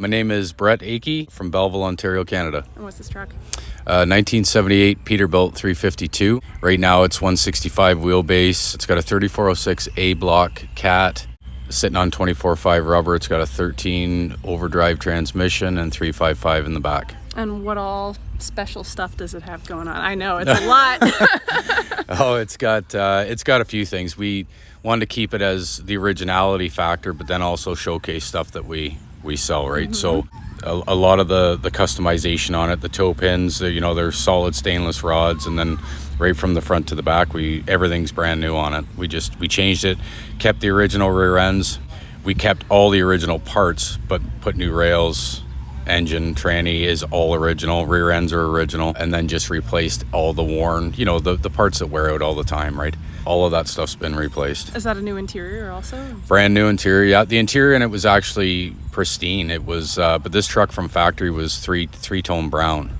My name is Brett Akey from Belleville, Ontario, Canada. And what's this truck? 1978 Peterbilt 352. Right now it's 165 wheelbase. It's got a 3406 A block cat sitting on 24.5 rubber. It's got a 13 overdrive transmission and 355 in the back. And what all special stuff does it have going on? I know it's a lot. Oh, it's got a few things. We wanted to keep it as the originality factor, but then also showcase stuff that we sell, right? So a lot of the customization on it, the toe pins, they're solid stainless rods, and then right from the front to the back, everything's brand new on it. We changed it, kept the original rear ends. We kept all the original parts, but put new rails. Engine, tranny is all original, rear ends are original, and then just replaced all the worn, the parts that wear out all the time, right? All of that stuff's been replaced. Is that a new interior also? Brand new interior, yeah. The interior in it was actually pristine. It was, but this truck from factory was three-tone brown.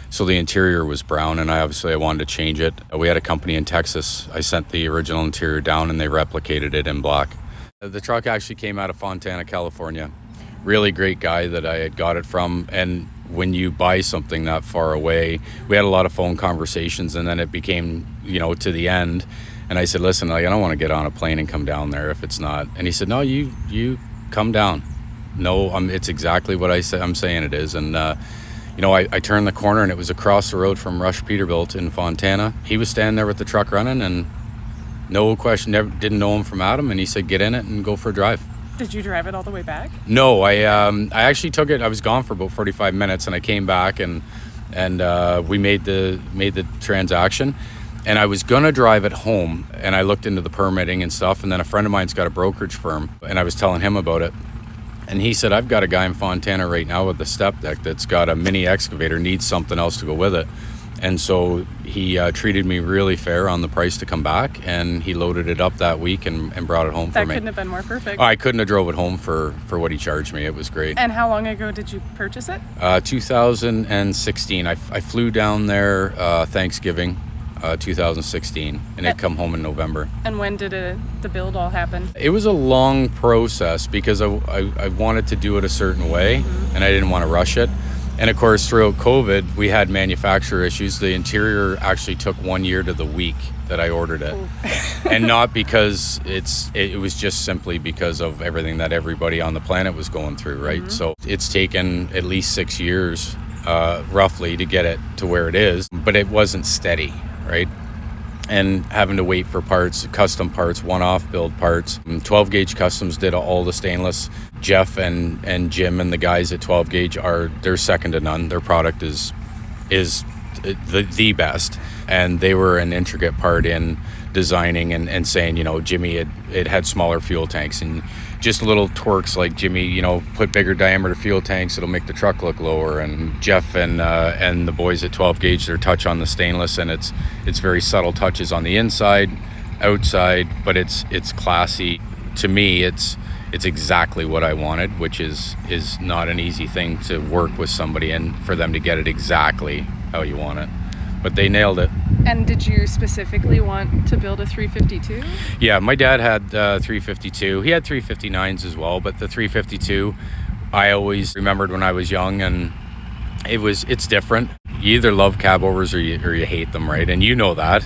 So the interior was brown, and I wanted to change it. We had a company in Texas. I sent the original interior down, and they replicated it in black. The truck actually came out of Fontana, California. Really great guy that I had got it from, and when you buy something that far away, we had a lot of phone conversations, and then it became, to the end, and I said, listen, I don't want to get on a plane and come down there if it's not. And he said, no, you come down. No, it's exactly what I'm saying it is. And I turned the corner, and it was across the road from Rush Peterbilt in Fontana. He was standing there with the truck running, and no question, didn't know him from Adam, and he said, get in it and go for a drive. Did you drive it all the way back? No, I actually took it. I was gone for about 45 minutes, and I came back and we made the transaction. And I was gonna drive it home, and I looked into the permitting and stuff. And then a friend of mine's got a brokerage firm, and I was telling him about it. And he said, I've got a guy in Fontana right now with a step deck that's got a mini excavator, needs something else to go with it. And so he treated me really fair on the price to come back, and he loaded it up that week and brought it home for me. That couldn't have been more perfect. I couldn't have drove it home for what he charged me. It was great. And how long ago did you purchase it? 2016. I flew down there Thanksgiving 2016, and it come home in November. And when did the build all happen? It was a long process because I wanted to do it a certain way, and I didn't want to rush it. And of course, throughout COVID, we had manufacturer issues. The interior actually took 1 year to the week that I ordered it. And not because it was just simply because of everything that everybody on the planet was going through, right? So it's taken at least 6 years, roughly, to get it to where it is, but it wasn't steady, right? And having to wait for parts, custom parts, one-off build parts. 12 Gauge Customs did all the stainless. Jeff and Jim and the guys at 12 Gauge they're second to none. Their product is the best, and they were an intricate part in designing and saying, Jimmy, it had smaller fuel tanks, and just little twerks like Jimmy, put bigger diameter fuel tanks, it'll make the truck look lower. And Jeff and the boys at 12 Gauge, their touch on the stainless, and it's very subtle touches on the inside, outside, but it's classy. To me, it's exactly what I wanted, which is not an easy thing to work with somebody and for them to get it exactly how you want it. But they nailed it. And did you specifically want to build a 352? Yeah, my dad had 352. He had 359s as well, but the 352, I always remembered when I was young, and it's different. You either love Cabovers or you hate them, right? And you know that.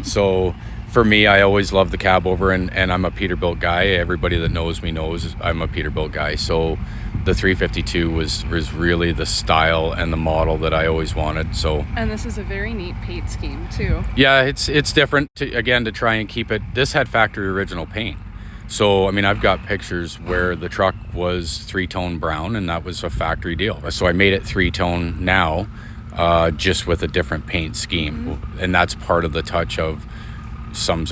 So for me, I always loved the Cabover, and I'm a Peterbilt guy. Everybody that knows me knows I'm a Peterbilt guy. So the 352 was really the style and the model that I always wanted. So, and this is a very neat paint scheme too. Yeah, it's different to try and keep it. This had factory original paint. So, I've got pictures where the truck was three-tone brown, and that was a factory deal. So I made it three-tone now, just with a different paint scheme. And that's part of the touch of some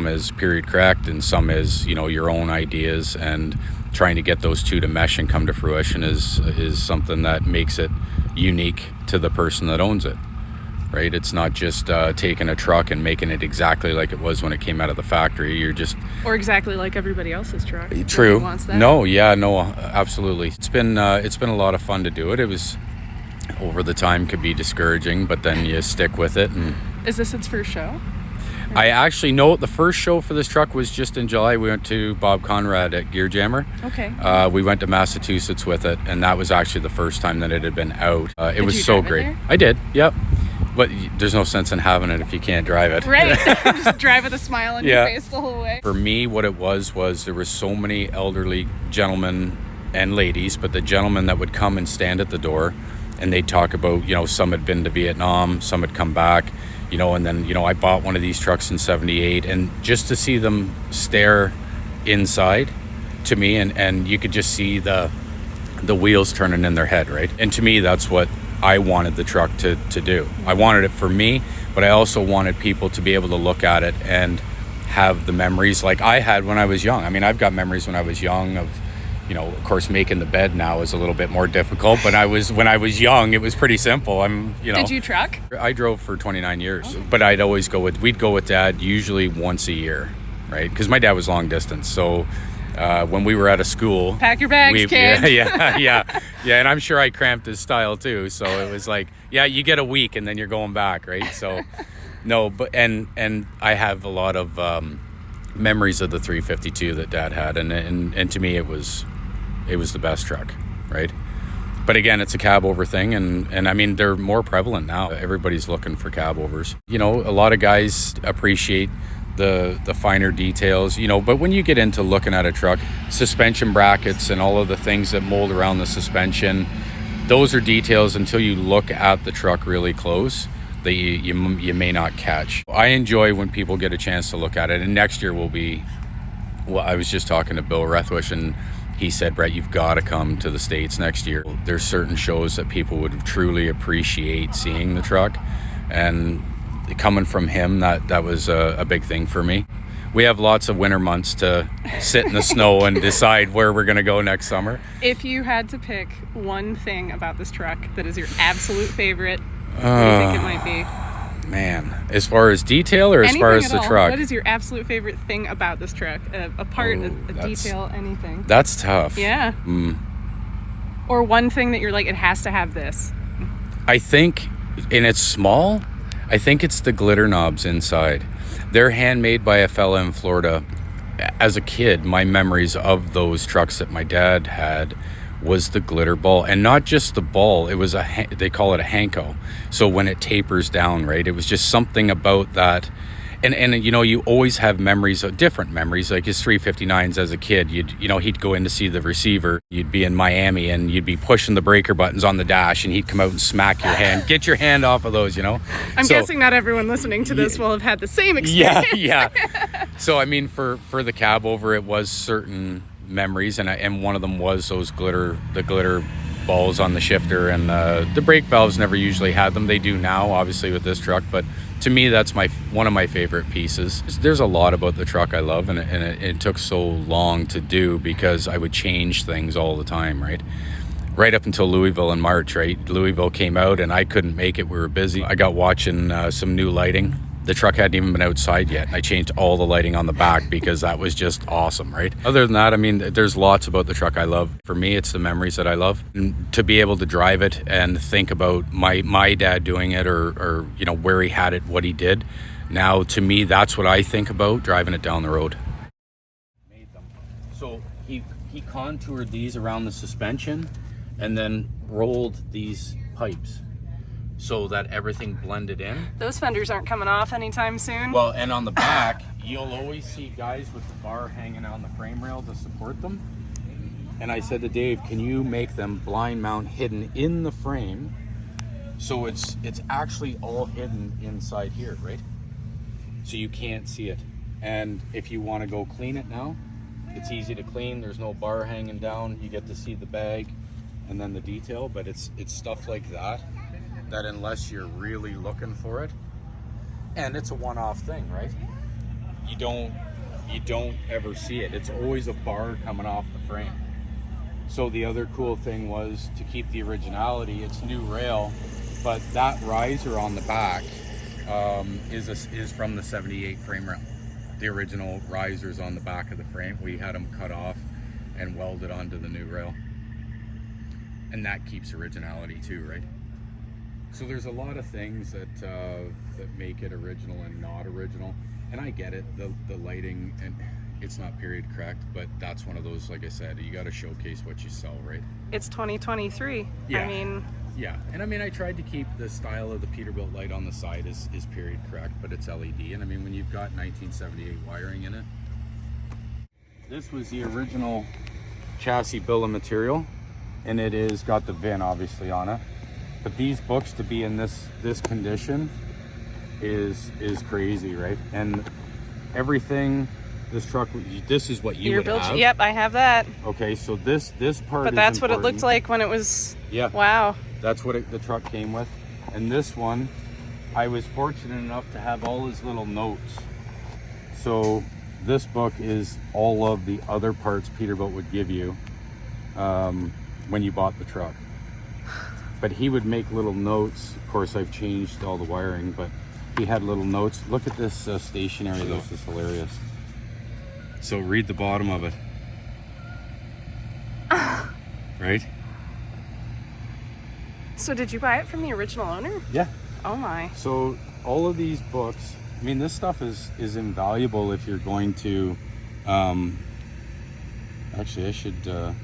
is period correct, and some is, your own ideas, and trying to get those two to mesh and come to fruition is something that makes it unique to the person that owns it, right? It's not just taking a truck and making it exactly like it was when it came out of the factory. Or exactly like everybody else's truck. True. Wants that. No, absolutely. It's been a lot of fun to do it. It was, over the time, could be discouraging, but then you stick with it. And is this its first show? I actually know the first show for this truck was just in July. We went to Bob Conrad at Gear Jammer. Okay. We went to Massachusetts with it, and that was actually the first time that it had been out. It Did was you so drive it great. there? I did, yep. But there's no sense in having it if you can't drive it. Right. Just drive with a smile on Yeah. your face the whole way. For me, what it was there was so many elderly gentlemen and ladies, but the gentlemen that would come and stand at the door, and they'd talk about, some had been to Vietnam, some had come back, and then, I bought one of these trucks in 78, and just to see them stare inside to me, and you could just see the wheels turning in their head, right? And to me, that's what I wanted the truck to do. I wanted it for me, but I also wanted people to be able to look at it and have the memories like I had when I was young. I mean, I've got memories when I was young of, of course, making the bed now is a little bit more difficult, but when I was young, it was pretty simple. Did you truck? I drove for 29 years, but I'd always we'd go with Dad usually once a year, right? Because my dad was long distance. So when we were at a school, Pack your bags, kid. Yeah. And I'm sure I cramped his style too. So it was like, you get a week and then you're going back, right? So no, but and I have a lot of memories of the 352 that Dad had, and to me it was the best truck, right? But again, it's a Cabover thing, and I mean they're more prevalent now. Everybody's looking for Cabovers. A lot of guys appreciate the finer details, but when you get into looking at a truck, suspension brackets and all of the things that mold around the suspension, those are details until you look at the truck really close that you may not catch. I enjoy when people get a chance to look at it, and next year will be, I was just talking to Bill Rethwish, and he said, Brett, you've got to come to the States next year. There's certain shows that people would truly appreciate seeing the truck, and coming from him, that was a big thing for me. We have lots of winter months to sit in the snow and decide where we're going to go next summer. If you had to pick one thing about this truck that is your absolute favorite, what do you think it might be? Man, as far as detail or as far as the truck? What is your absolute favorite thing about this truck? A part, a detail, anything? That's tough. Yeah. Or one thing that you're like, it has to have this. I think, and it's small, I think it's the glitter knobs inside. They're handmade by a fella in Florida. As a kid, my memories of those trucks that my dad had was the glitter ball, and not just the ball. It was they call it a Hanko. So when it tapers down, right? It was just something about that. And you always have memories of different memories, like his 359s as a kid. He'd go in to see the receiver. You'd be in Miami and you'd be pushing the breaker buttons on the dash, and he'd come out and smack your hand. Get your hand off of those, I'm guessing not everyone listening to this will have had the same experience. Yeah. So I mean, for the Cabover, it was certain memories, and one of them was those glitter balls on the shifter, and the brake valves never usually had them. They do now, obviously, with this truck, but to me, that's one of my favorite pieces. There's a lot about the truck I love, and it took so long to do because I would change things all the time, right? Right up until Louisville in March, right? Louisville came out and I couldn't make it. We were busy. I got watching some new lighting. The truck hadn't even been outside yet. I changed all the lighting on the back because that was just awesome, right? Other than that, I mean, there's lots about the truck I love. For me, it's the memories that I love. And to be able to drive it and think about my dad doing it or where he had it, what he did. Now, to me, that's what I think about driving it down the road. Made them. So he contoured these around the suspension and then rolled these pipes so that everything blended in. Those fenders aren't coming off anytime soon. Well, and on the back, you'll always see guys with the bar hanging on the frame rail to support them. And I said to Dave, can you make them blind mount hidden in the frame so it's actually all hidden inside here, right? So you can't see it. And if you want to go clean it now, it's easy to clean. There's no bar hanging down. You get to see the bag and then the detail, but it's stuff like that unless you're really looking for it, and it's a one-off thing, right? You don't ever see it. It's always a bar coming off the frame. So the other cool thing was to keep the originality. It's new rail, but that riser on the back is from the 78 frame rail. The original risers on the back of the frame, we had them cut off and welded onto the new rail, and that keeps originality too, right? So there's a lot of things that make it original and not original. And I get it, the lighting, and it's not period correct, but that's one of those, like I said, you got to showcase what you sell, right? It's 2023. Yeah. I mean, yeah. And I mean, I tried to keep the style of the Peterbilt light on the side is period correct, but it's LED. And I mean, when you've got 1978 wiring in it. This was the original chassis bill of material, and it is got the VIN obviously on it. But these books to be in this condition is crazy, right? And everything, this truck, this is what you would have. Yep, I have that. Okay, so this part. But that's what it looked like when it was. Yeah. Wow. That's what the truck came with. And this one, I was fortunate enough to have all his little notes. So this book is all of the other parts Peterbilt would give you when you bought the truck. But he would make little notes. Of course, I've changed all the wiring, but he had little notes. Look at this stationery. This is hilarious. So read the bottom of it. Right? So did you buy it from the original owner? Yeah. Oh my. So all of these books, I mean, this stuff is invaluable if you're going to, actually I should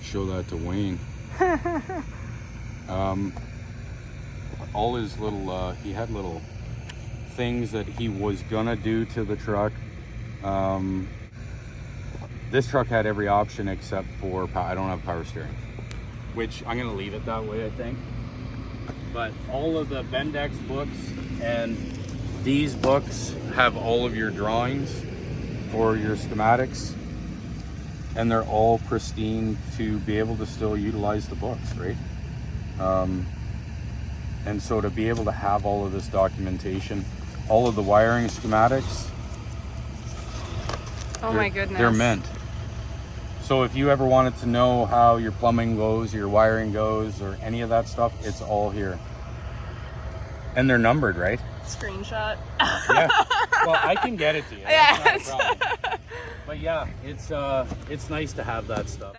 show that to Wayne. All his little, he had little things that he was gonna do to the truck. This truck had every option except for, I don't have power steering, which I'm gonna leave it that way, I think. But all of the Bendix books and these books have all of your drawings for your schematics, and they're all pristine to be able to still utilize the books, right? And so to be able to have all of this documentation, all of the wiring schematics, oh my goodness, they're meant. So if you ever wanted to know how your plumbing goes, your wiring goes, or any of that stuff, it's all here. And they're numbered, right? Screenshot. Yeah. Well, I can get it to you. That's not a problem. But yeah, it's nice to have that stuff.